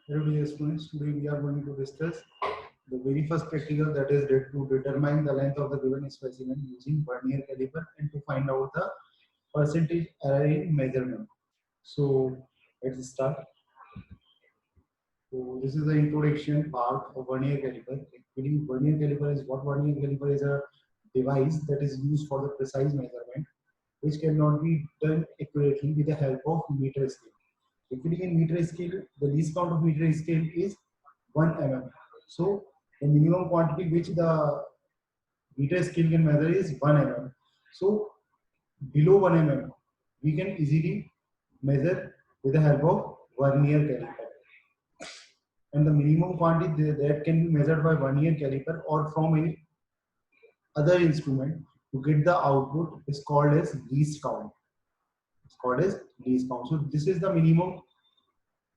Hello dear students, today we are going to discuss the very first practical, that is to determine the length of the given specimen using vernier caliper and to find out the percentage error in measurement. So let's start. So this is the introduction part of vernier caliper. Actually, vernier caliper is what? Vernier caliper is a device that is used for the precise measurement, which cannot be done accurately with the help of meter scale. Actually, in meter scale, the least count of meter scale is 1 mm. So the minimum quantity which the meter scale can measure is 1 mm. So below 1 mm, we can easily measure with the help of vernier caliper. And the minimum quantity that can be measured by vernier caliper or from any other instrument to get the output is called as least count. It's called as least count. So this is the minimum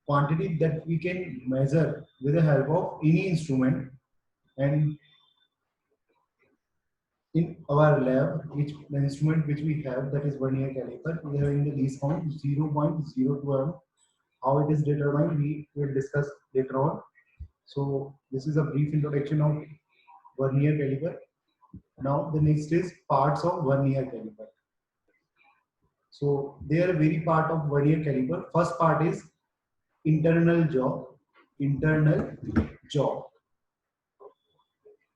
quantity that we can measure with the help of any instrument. And in our lab, which the instrument which we have, that is vernier caliper, we are having the least count 0.02 mm. How it is determined, we will discuss later on. So this is a brief introduction of vernier caliper. Now the next is parts of vernier caliper. So they are a very part of vernier caliper. First part is internal jaw. Internal jaw.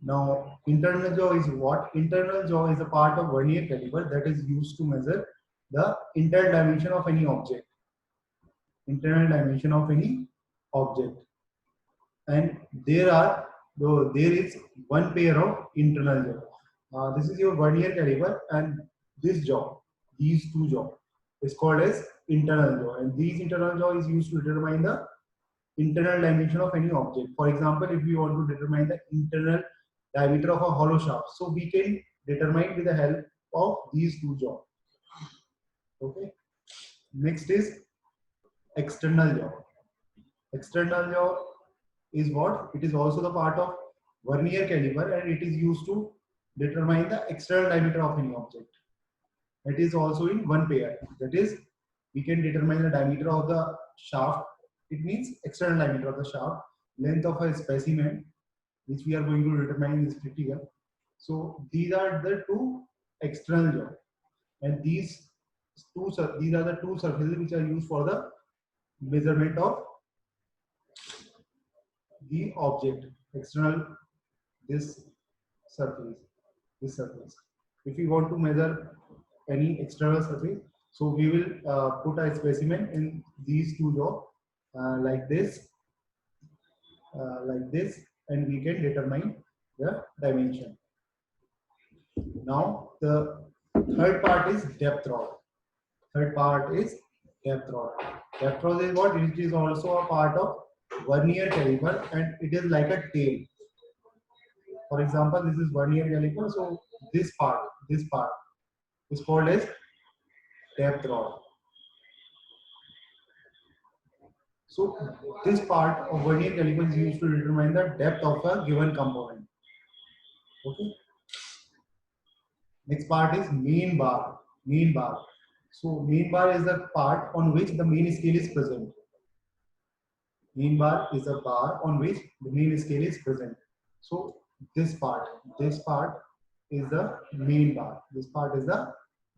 Now, internal jaw is what? Internal jaw is a part of vernier caliper that is used to measure the internal dimension of any object. Internal dimension of any object. And there is one pair of internal jaw. This is your vernier caliper, and this jaw, these two jaw, is called as internal jaw. And these internal jaw is used to determine the internal dimension of any object. For example, if we want to determine the internal diameter of a hollow shaft, so we can determine with the help of these two jaw. Okay. Next is external jaw. External jaw is what? It is also the part of vernier caliper, and it is used to determine the external diameter of any object. It is also in one pair. That is, we can determine the diameter of the shaft. It means external diameter of the shaft, length of a specimen, which we are going to determine is critical. So these are the two external jaw, and these are the two surfaces which are used for the measurement of the object. External, this surface, this surface. If we want to measure any external surface, so we will put a specimen in these two jaw like this, and we can determine the dimension. Now the third part is depth rod. Third part is depth rod. Depth rod is what? It is also a part of vernier caliper, and it is like a tail. For example, this is vernier caliper. So this part is called as depth rod. So this part of vernier caliper is used to determine the depth of a given component. Okay. Next part is main bar. Main bar. So main bar is the part on which the main scale is present. Main bar is a bar on which the main scale is present. So this part is the main bar. This part is the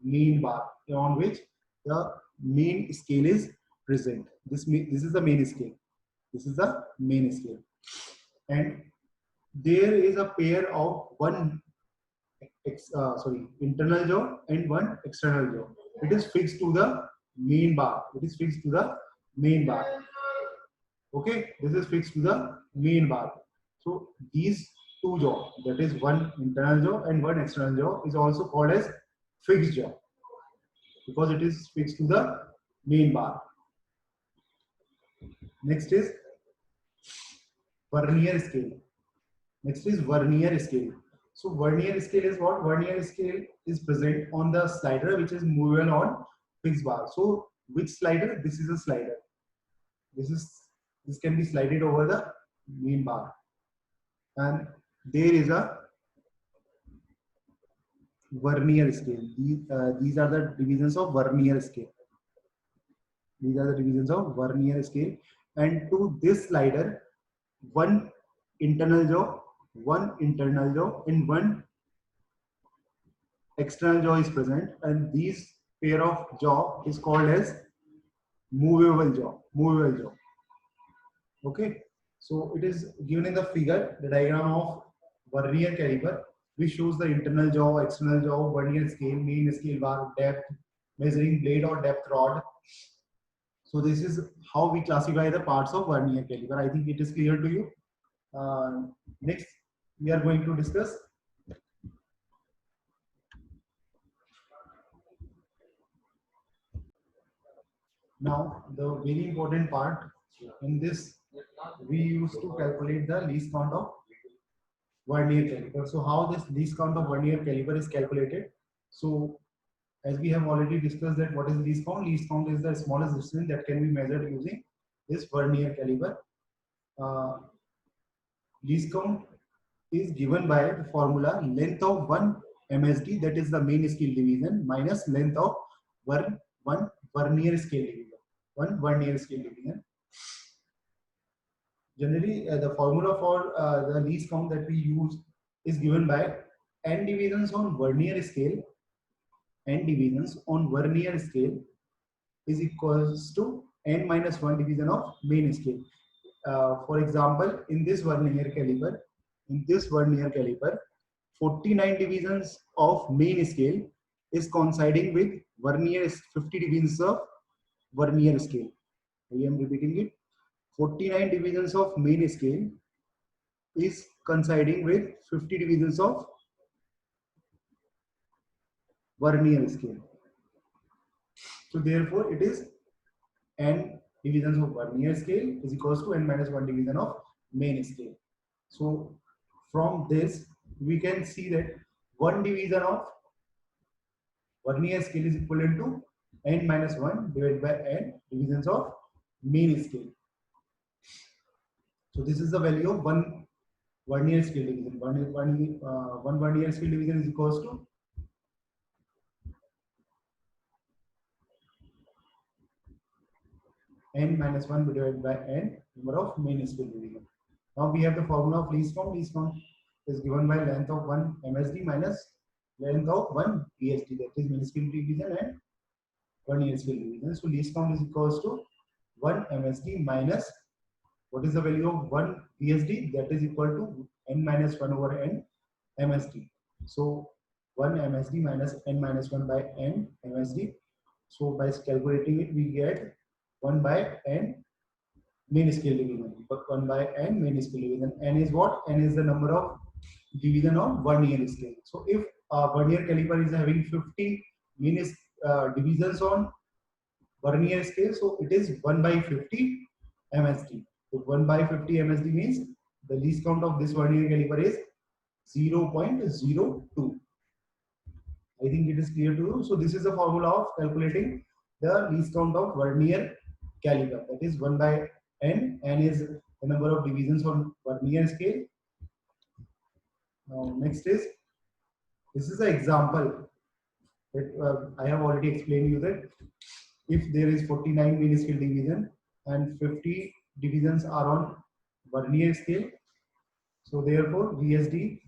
main bar on which the main scale is present. This is the main scale. This is the main scale. And there is a pair of one internal jaw and one external jaw. It is fixed to the main bar. It is fixed to the main bar. Okay, this is fixed to the main bar. So these two jaw, that is one internal jaw and one external jaw, is also called as fixed jaw because it is fixed to the main bar. Next is vernier scale. Next is vernier scale. So vernier scale is what? Vernier scale is present on the slider which is movable on fixed bar. So which slider? This is a slider. This can be slided over the main bar. And there is a vernier scale. These are the divisions of vernier scale. These are the divisions of vernier scale. and to this slider, one internal jaw, and one external jaw is present, and these pair of jaw is called as movable jaw. Movable jaw. Okay, so it is given in the figure, the diagram of vernier caliper, which shows the internal jaw, external jaw, vernier scale, main scale bar, depth, measuring blade or depth rod. So this is how we classify the parts of vernier caliper. I think it is clear to you. Next, we are going to discuss now the very important part. In this, we used to calculate the least count of vernier caliper. So how this least count of vernier caliper is calculated? So as we have already discussed that what is least count? Least count is the smallest distance that can be measured using this vernier caliper. Least count is given by the formula length of one MSD, that is the main scale division, minus length of one vernier scale division. One vernier scale division. Generally, the formula for the least count that we use is given by n divisions on vernier scale. N divisions on vernier scale is equals to n minus 1 division of main scale. For example, in this vernier caliper, 49 divisions of main scale is coinciding with vernier 50 divisions of vernier scale. I am repeating it. 49 divisions of main scale is coinciding with 50 divisions of vernier scale. So therefore, it is n divisions of vernier scale is equals to n minus 1 division of main scale. So from this, we can see that one division of vernier scale is equivalent to n minus 1 divided by n divisions of main scale. So this is the value of one vernier scale division. One vernier scale division is equals to n minus 1 divided by n number of main scale division. Now we have the formula of least count. Least count is given by length of one MSD minus length of one VSD, that is main scale division and vernier scale division. So least count is equals to 1 MSD minus what is the value of 1 VSD, that is equal to n minus 1 over n MSD. So 1 MSD minus n minus 1 by n MSD. So by calculating it, we get 1 by n main scale division, but 1 by n main scale division. N is what? N is the number of division of vernier scale. So if a vernier caliper is having 50 main divisions on vernier scale, so it is 1 by 50 MSD. So 1 by 50 MSD means the least count of this vernier caliper is 0.02. I think it is clear to you. So this is the formula of calculating the least count of vernier caliper. That is 1 by n. N is the number of divisions on vernier scale. Now next is, this is an example that I have already explained you that if there is 49 main scale division and 50 divisions are on vernier scale, so therefore VSD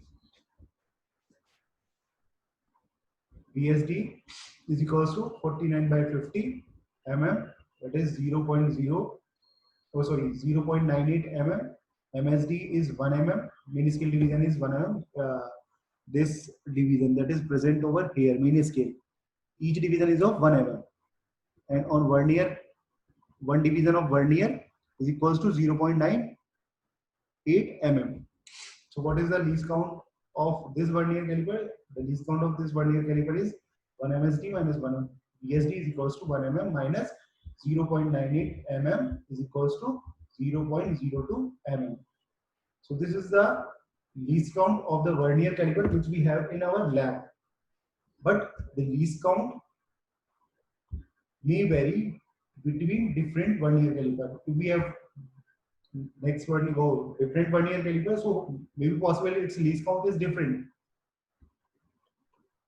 is equals to 49 by 50 mm, that is 0.98 mm. MSD is 1 mm, main scale division is 1 mm. This division that is present over here, main scale, each division is of 1 mm, and on vernier, one division of vernier is equals to 0.98 mm. So what is the least count of this vernier caliper? The least count of this vernier caliper is 1 MSD minus 1 VSD is equals to 1 mm minus 0.98 mm is equals to 0.02 mm. So this is the least count of the vernier caliper which we have in our lab. But the least count may vary between different vernier caliper. If we have next vernier go different vernier caliper, so maybe possibly its least count is different.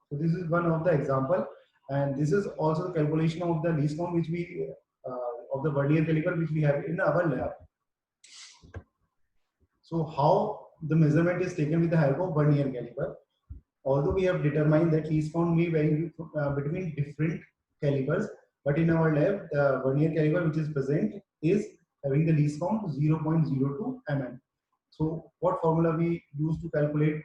So this is one of the example, and this is also the calculation of the least count which we of the vernier caliper which we have in our lab. So how the measurement is taken with the help of vernier caliper? Although we have determined that least count may vary between different calibers, but in our lab, the vernier caliper which is present is having the least count 0.02 mm. So what formula we use to calculate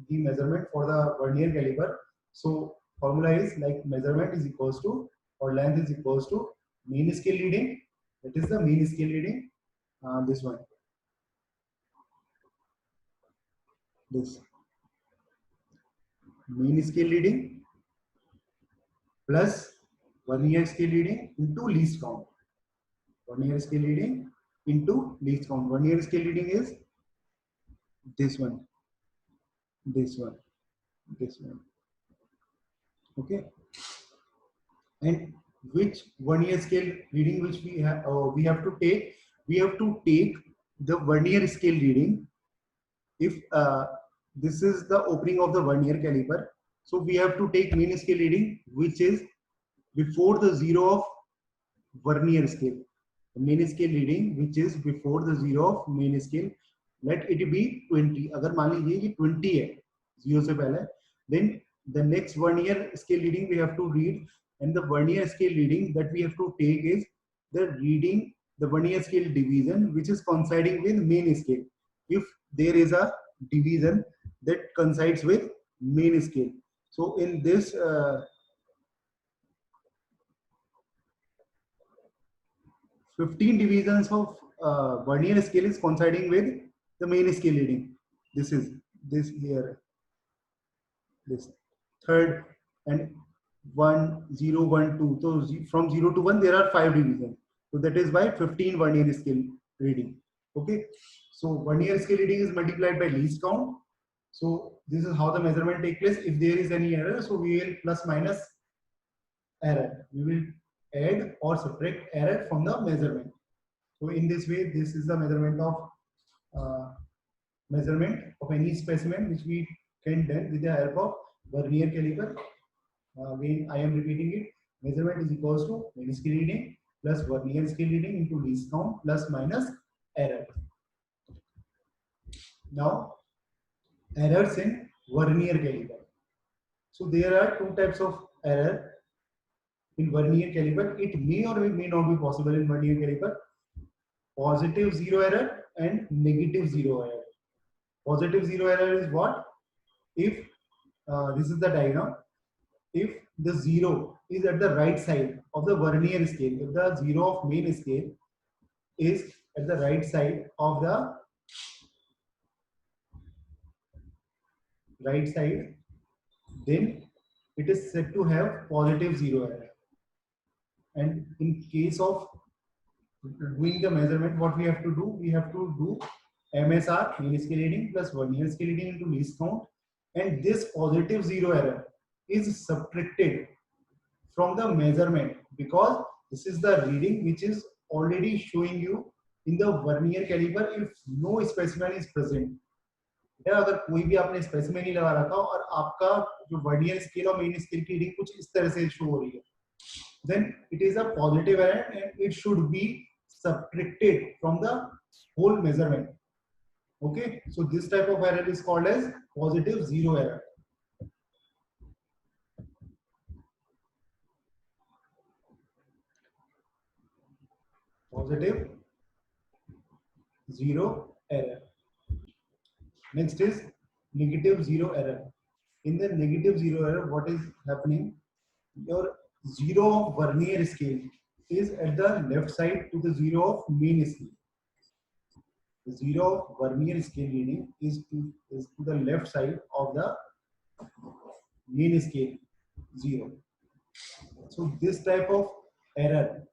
the measurement for the vernier caliper? So formula is like measurement is equals to, or length is equals to mean scale reading. That is the mean scale reading. This one. This mean scale reading plus vernier scale reading into least count. Vernier scale reading into least count. Vernier scale reading is this one, this one, this one. Okay. And which vernier scale reading which we have to take? We have to take the vernier scale reading. If this is the opening of the vernier caliper, so we have to take mean scale reading which is before the zero of vernier scale. The mean scale reading which is before the zero of mean scale, let it be 20. अगर मान लीजिए ये 20 है zero से पहले, then the next vernier scale reading we have to read, and the vernier scale reading that we have to take is the reading, the vernier scale division which is coinciding with mean scale. If there is a division that coincides with mean scale, so in this 15 divisions of vernier scale is coinciding with the mean scale reading. This is this here, this third, and 1 0 1 2. So from 0 to 1 there are 5 divisions. So that is why 15 vernier scale reading. Okay. So vernier scale reading is multiplied by least count. So this is how the measurement takes place. If there is any error, so we will plus minus error. We will add or subtract error from the measurement. So in this way, this is the measurement of any specimen which we can do with the help of vernier caliper. Again, I am repeating it. Measurement is equals to mean scale reading plus vernier scale reading into least count plus minus error. Now, errors in vernier caliper. So there are two types of error in vernier caliper. It may or may not be possible in vernier caliper. Positive zero error and negative zero error. Positive zero error is what? If this is the diagram, if the zero is at the right side of the vernier scale, if the zero of mean scale is at the right side of the right side, then it is said to have positive zero error. And in case of doing the measurement, what we have to do? We have to do MSR, mean scale reading, plus vernier scale reading into least count, and this positive zero error is subtracted from the measurement because this is the reading which is already showing you in the vernier caliper if no specimen is present. अगर कोई भी आपने specimen नहीं लगा रखा और आपका जो वर्नियर स्केल और मेन स्केल की रीडिंग कुछ इस तरह से शो हो रही है, then it is a positive error and it should be subtracted from the whole measurement. Okay, so this type of error is called as positive zero error. Positive zero error. Next is negative zero error. In the negative zero error, what is happening? Your zero of vernier scale is at the left side to the zero of mean scale. The zero of vernier scale reading is to the left side of the mean scale zero. So this type of error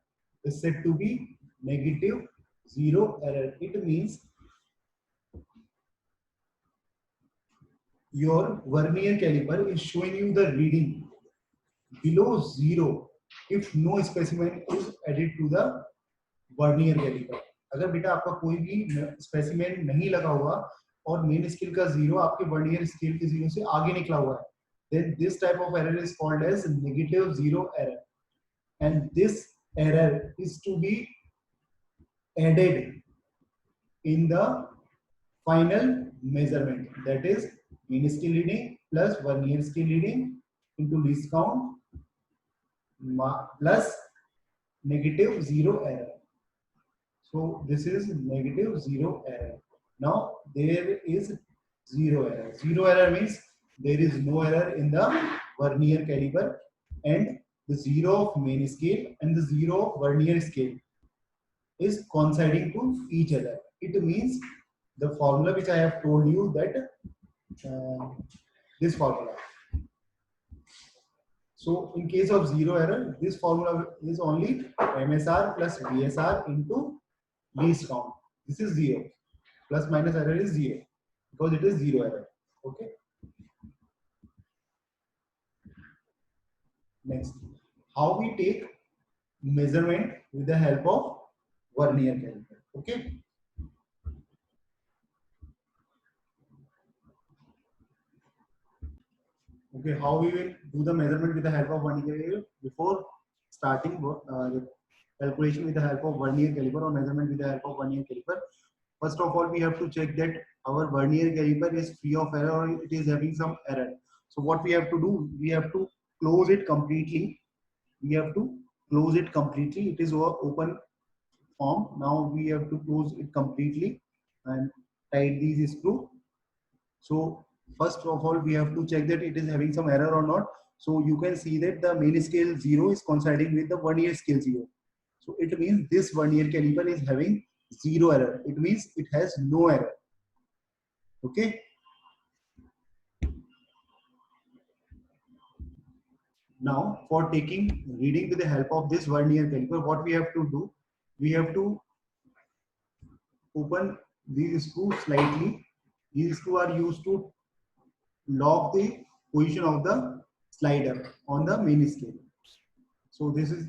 is said to be negative zero error. It means your vernier caliper is showing you the reading below zero if no specimen is added to the vernier caliper. अगर बेटा आपका कोई भी specimen नहीं लगा हुआ और main scale का जीरो आपके वर्नियर स्केल के जीरो से आगे निकला हुआ है, then this type of error is called as negative zero error, and this error is to be added in the final measurement, that is mean scale reading plus vernier scale reading into least count plus negative zero error. So this is negative zero error. Now there is zero error. Zero error means there is no error in the vernier caliper, and the zero of main scale and the zero of vernier scale is coinciding to each other. It means the formula which I have told you, that this formula. So in case of zero error, this formula is only MSR plus VSR into least count. This is zero. Plus minus error is zero because it is zero error. Okay. Next, how we take measurement with the help of vernier caliper. Okay. Okay, how we will do the measurement with the help of vernier caliper? Before starting the calculation with the help of vernier caliper or measurement with the help of vernier caliper, first of all we have to check that our vernier caliper is free of error or it is having some error. So what we have to do, we have to close it completely. We have to close it completely. It is open form. Now we have to close it completely and tight these screw. So first of all, we have to check that it is having some error or not. So you can see that the main scale 0 is coinciding with the vernier scale 0. So it means this vernier caliper is having zero error. It means it has no error. Okay. Now for taking reading with the help of this vernier caliper, what we have to do, we have to open these screws slightly. These screws are used to lock the position of the slider on the main scale. So this is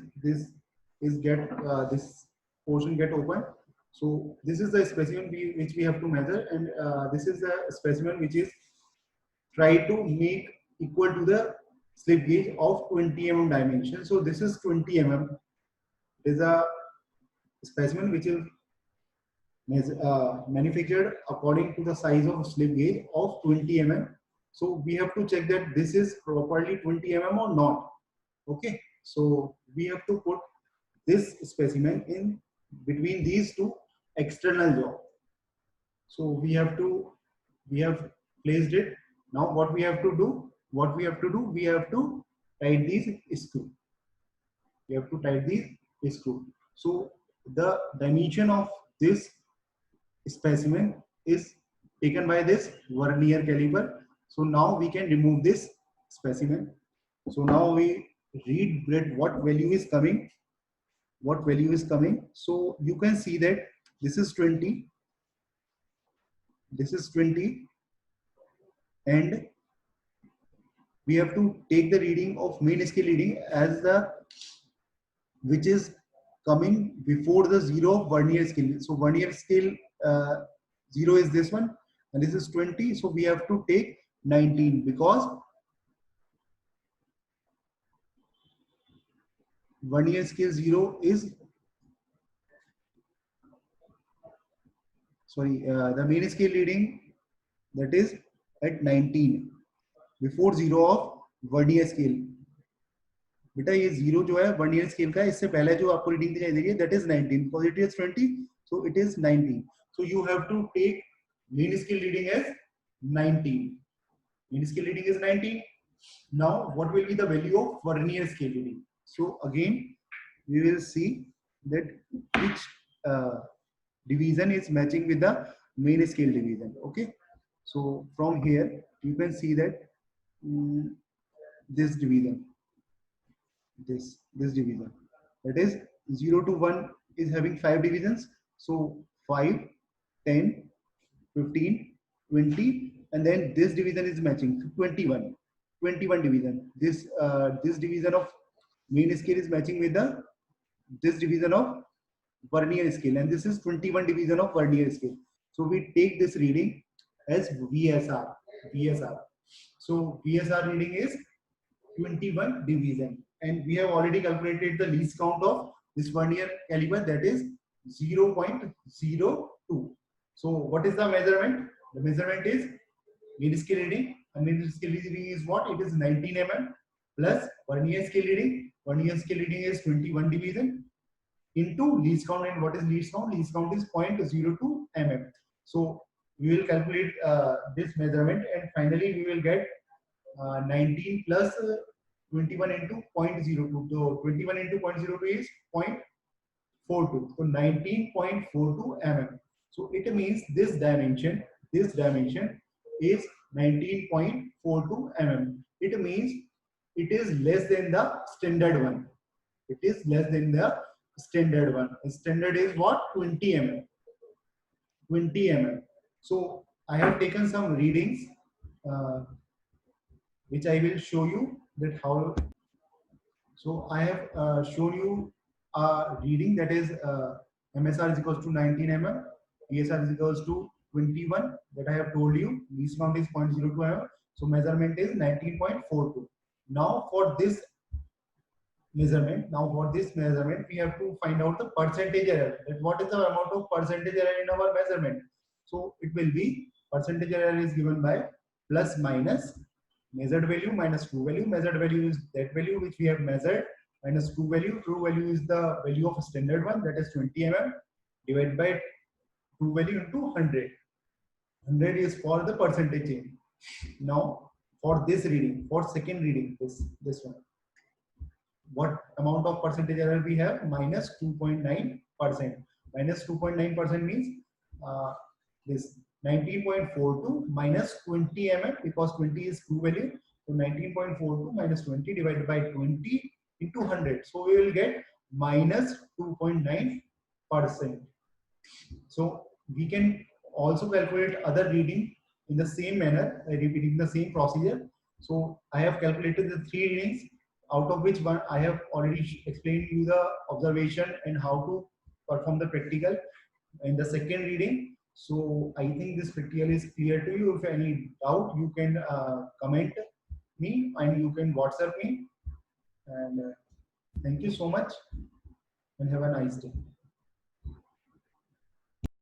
get this portion get open. So this is the specimen which we have to measure, and this is the specimen which is try to make equal to the slip gauge of 20 mm dimension. So this is 20 mm. It is a specimen which is manufactured according to the size of slip gauge of 20 mm. So we have to check that this is properly 20 mm or not. Okay, so we have to put this specimen in between these two external jaw. So we have placed it. Now what we have to do? We have to tight these screw. We have to tight these screw. So the dimension of this specimen is taken by this vernier caliper. So now we can remove this specimen. So now we read that what value is coming. So you can see that this is 20. This is 20. And we have to take the reading of main scale reading as the which is coming before the 0 of vernier scale. So vernier scale 0 is this one and this is 20. So we have to take 19 because vernier scale 0 is the main scale reading, that is at 19 before 0 of vernier scale. बेटा ये 0 जो है vernier scale का, इससे पहले जो आपको reading दिखाई दे रही है that is 19 because it is 20, so it is 19. So you have to take mean scale reading as 19. Mean scale reading is 19. Now what will be the value of vernier scale reading? So again we will see that which division is matching with the main scale division. Okay, so from here you can see that this division, this division, that is 0 to 1 is having 5 divisions. So 5, 10, 15, 20, and then this division is matching 21 division. This division of main scale is matching with the this division of vernier scale, and this is 21 division of vernier scale. So we take this reading as VSR. So VSR reading is 21 division, and we have already calculated the least count of this vernier caliber, that is 0.02. So what is the measurement? The measurement is mean scale reading. And mean scale reading is what? It is 19 mm plus vernier scale reading. Vernier scale reading is 21 division into least count. And what is least count? Least count is 0.02 mm. So we will calculate this measurement, and finally we will get 19 plus 21 into 0.02. So 21 into 0.02 is 0.42. So 19.42 mm. So it means this dimension is 19.42 mm. It means it is less than the standard one. It is less than the standard one. The standard is what? 20 mm. 20 mm. So I have taken some readings, which I will show you that how. So I have shown you a reading, that is MSR is equals to 19 mm, PSR is equals to 21, that I have told you. Least count is 0.02 mm. So measurement is 19.42. Now for this measurement, we have to find out the percentage error. That what is the amount of percentage error in our measurement? So it will be, percentage error is given by plus minus measured value minus true value. Measured value is that value which we have measured minus true value. True value is the value of a standard one, that is 20 mm, divided by true value into 100. 100 is for the percentage change. Now for this reading, for second reading, this one, what amount of percentage error we have? Minus 2.9%. Minus 2.9% means this 19.42 minus 20 mm, because 20 is true value. So 19.42 minus 20 divided by 20 into 100. So we will get minus 2.9%. So we can also calculate other reading in the same manner, repeating the same procedure. So I have calculated the three readings, out of which one I have already explained you the observation and how to perform the practical in the second reading. So I think this practical is clear to you. If any doubt, you can comment me and you can WhatsApp me. And thank you so much and have a nice day.